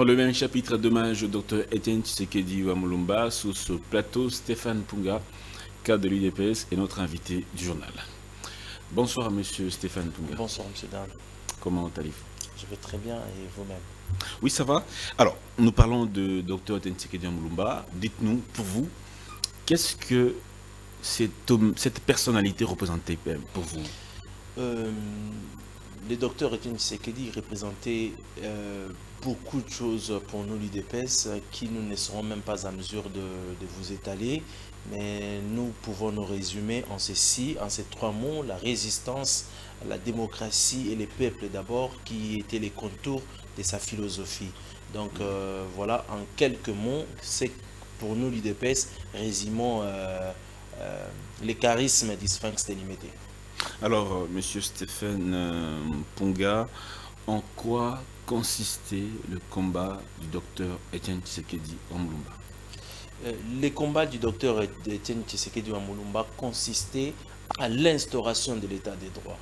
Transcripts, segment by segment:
Dans le même chapitre d'hommage au docteur Etienne Tshisekedi Wamulumba, sous ce plateau, Stéphane Punga, cadre de l'UDPS, est notre invité du journal. Bonsoir, monsieur Stéphane Punga. Bonsoir, monsieur Dan. Comment allez-vous? Je vais très bien, et vous-même? Oui, ça va. Alors, nous parlons de docteur Etienne Tshisekedi Wamulumba. Dites-nous, pour vous, qu'est-ce que cette personnalité représentait pour vous? Le docteur Etienne Tshisekedi représentait beaucoup de choses pour nous, l'UDPS, qui nous ne serons même pas en mesure de vous étaler. Mais nous pouvons nous résumer en ceci, en ces trois mots: la résistance, la démocratie et les peuples d'abord, qui étaient les contours de sa philosophie. Donc voilà, en quelques mots, c'est pour nous, l'UDPS, résumons les charismes du Sphinx délimité. Alors, monsieur Stéphane Punga, en quoi consistait le combat du docteur Etienne Tshisekedi Wamulumba? Les combats du docteur Etienne Tshisekedi Wamulumba consistaient à l'instauration de l'état des droits.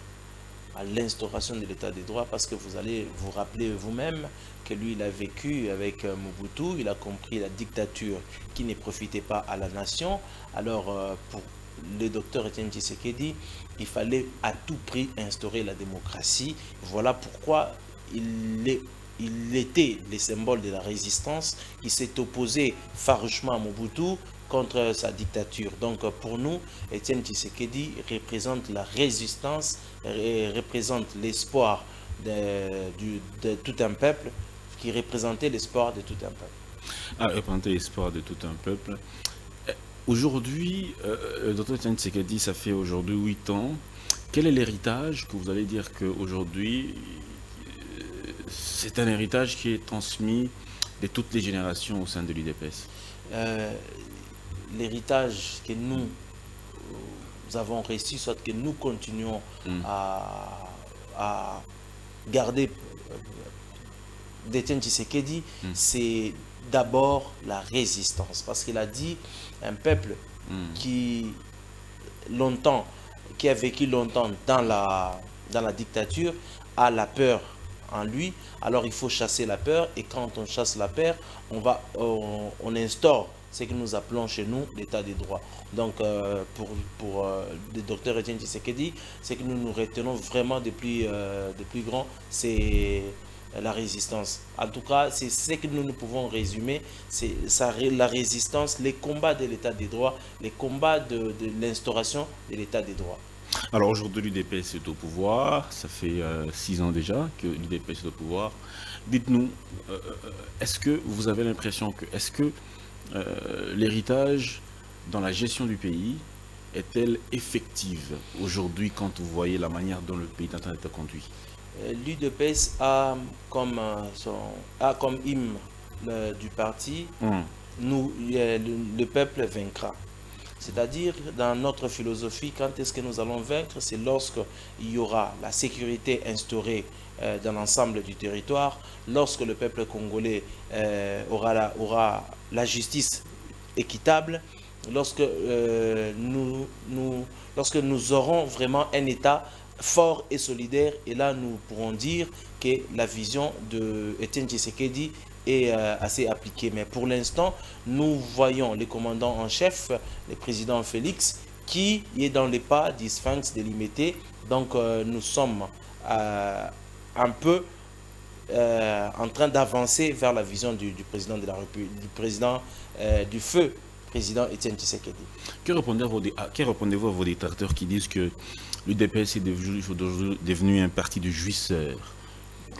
À l'instauration de l'état des droits, parce que vous allez vous rappeler vous-même que lui, il a vécu avec Mobutu, il a compris la dictature qui ne profitait pas à la nation. Alors, pour le docteur Etienne Tshisekedi, il fallait à tout prix instaurer la démocratie. Voilà pourquoi il était le symbole de la résistance, qui s'est opposé farouchement à Mobutu contre sa dictature. Donc pour nous, Etienne Tshisekedi représente la résistance, représente l'espoir de tout un peuple, qui représentait l'espoir de tout un peuple. Ah, représenter l'espoir de tout un peuple. Aujourd'hui, le docteur Etienne Tshisekedi, ça fait aujourd'hui 8 ans. Quel est l'héritage que vous allez dire qu'aujourd'hui, c'est un héritage qui est transmis de toutes les générations au sein de l'UDPS? L'héritage que nous avons reçu, soit que nous continuons à garder d'Etienne Tshisekedi, c'est d'abord la résistance. Parce qu'il a dit, un peuple qui a vécu longtemps dans la dictature a la peur en lui. Alors il faut chasser la peur, et quand on chasse la peur, on instaure ce que nous appelons chez nous l'état des droits. Donc pour le docteur Etienne Tshisekedi, ce que nous nous retenons vraiment de plus grand, c'est la résistance. En tout cas, c'est ce que nous pouvons résumer, c'est la résistance, les combats de l'état des droits, les combats de l'instauration de l'état des droits. Alors aujourd'hui, l'UDPS est au pouvoir, ça fait 6 ans déjà que l'UDPS est au pouvoir. Dites-nous, est-ce que vous avez l'impression que, l'héritage dans la gestion du pays est-elle effective aujourd'hui quand vous voyez la manière dont le pays est en train d'être conduit? L'UDPS a comme hymne du parti, le peuple vaincra. C'est-à-dire, dans notre philosophie, quand est-ce que nous allons vaincre? C'est lorsqu'il y aura la sécurité instaurée dans l'ensemble du territoire, lorsque le peuple congolais aura la justice équitable, lorsque nous aurons vraiment un État fort et solidaire. Et là, nous pourrons dire que la vision de Etienne Tshisekedi est assez appliquée. Mais pour l'instant, nous voyons le commandant en chef, le président Félix, qui est dans les pas du Sphinx délimité. Donc nous sommes un peu en train d'avancer vers la vision du président de la République, du feu président Etienne Tshisekedi. Que répondez-vous à vos détracteurs qui disent que l'UDPS est devenu un parti de jouisseurs,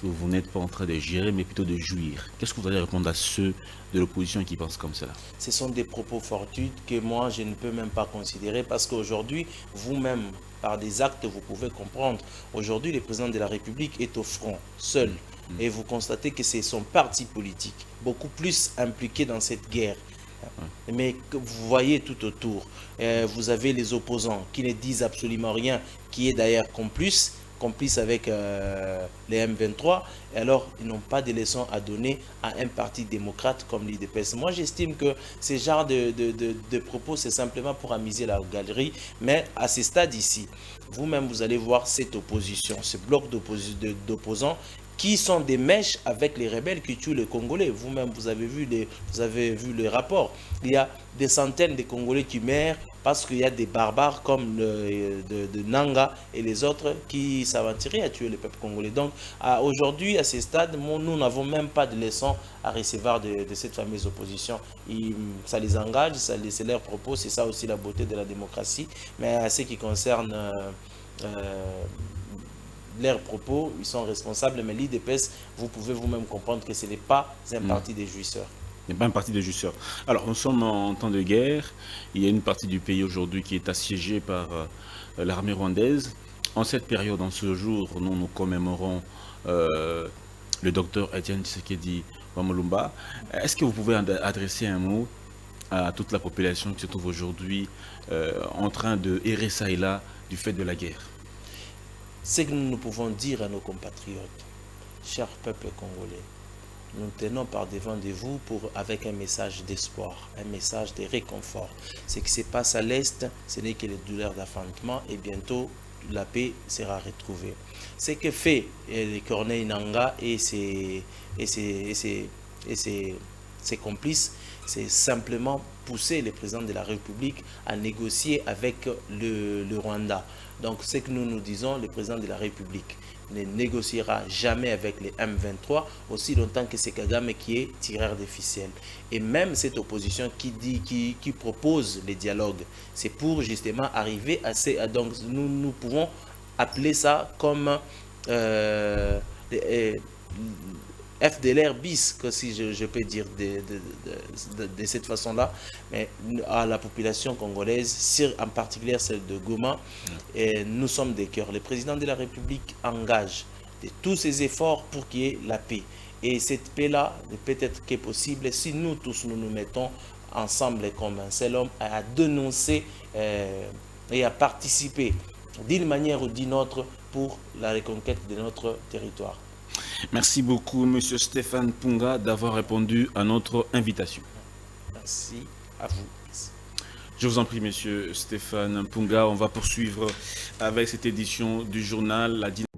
que vous n'êtes pas en train de gérer, mais plutôt de jouir? Qu'est-ce que vous allez répondre à ceux de l'opposition qui pensent comme ça? Ce sont des propos fortuits que moi, je ne peux même pas considérer, parce qu'aujourd'hui, vous-même, par des actes, vous pouvez comprendre. Aujourd'hui, le président de la République est au front, seul. Et vous constatez que c'est son parti politique, beaucoup plus impliqué dans cette guerre. Mais que vous voyez tout autour, vous avez les opposants qui ne disent absolument rien, qui est d'ailleurs complice avec les M23, et alors ils n'ont pas de leçons à donner à un parti démocrate comme l'UDPS. Moi, j'estime que ce genre de propos, c'est simplement pour amuser la galerie, mais à ce stade ici, vous-même, vous allez voir cette opposition, ce bloc d'opposants qui sont des mèches avec les rebelles qui tuent les Congolais. Vous-même, vous avez vu les rapports. Il y a des centaines de Congolais qui meurent parce qu'il y a des barbares comme de Nanga et les autres qui s'aventuraient à tuer le peuple congolais. Donc aujourd'hui, à ce stade, nous n'avons même pas de leçons à recevoir de cette fameuse opposition. Ça les engage, c'est leur propos, c'est ça aussi la beauté de la démocratie. Mais à ce qui concerne leurs propos, ils sont responsables, mais l'IDPS, vous pouvez vous-même comprendre que ce n'est pas un parti des jouisseurs. Il n'y a pas un parti des jouisseurs. Alors, nous sommes en temps de guerre. Il y a une partie du pays aujourd'hui qui est assiégée par l'armée rwandaise. En cette période, en ce jour, nous commémorons le docteur Etienne Tshisekedi Wamulumba. Est-ce que vous pouvez adresser un mot à toute la population qui se trouve aujourd'hui en train de errer ça et là du fait de la guerre? Ce que nous pouvons dire à nos compatriotes, chers peuples congolais, nous tenons par devant de vous avec un message d'espoir, un message de réconfort. Ce qui se passe à l'Est, ce n'est que les douleurs d'affrontement et bientôt la paix sera retrouvée. Ce que fait Corneille Nangaa et ses complices, c'est simplement pousser le président de la République à négocier avec le Rwanda. Donc ce que nous disons, le président de la République ne négociera jamais avec les M23 aussi longtemps que c'est Kagame qui est tireur de ficelles. Et même cette opposition qui propose les dialogues, c'est pour justement arriver à ces... Donc nous pouvons appeler ça comme FDLR bis, que si je peux dire de cette façon-là, mais à la population congolaise, en particulier celle de Goma, et nous sommes des cœurs. Le président de la République engage tous ses efforts pour qu'il y ait la paix. Et cette paix-là, peut-être qu'est possible si nous tous nous mettons ensemble comme un seul homme à dénoncer et à participer d'une manière ou d'une autre pour la reconquête de notre territoire. Merci beaucoup, M. Stéphane Mpunga, d'avoir répondu à notre invitation. Merci à vous. Je vous en prie, M. Stéphane Mpunga. On va poursuivre avec cette édition du journal La Dynamique.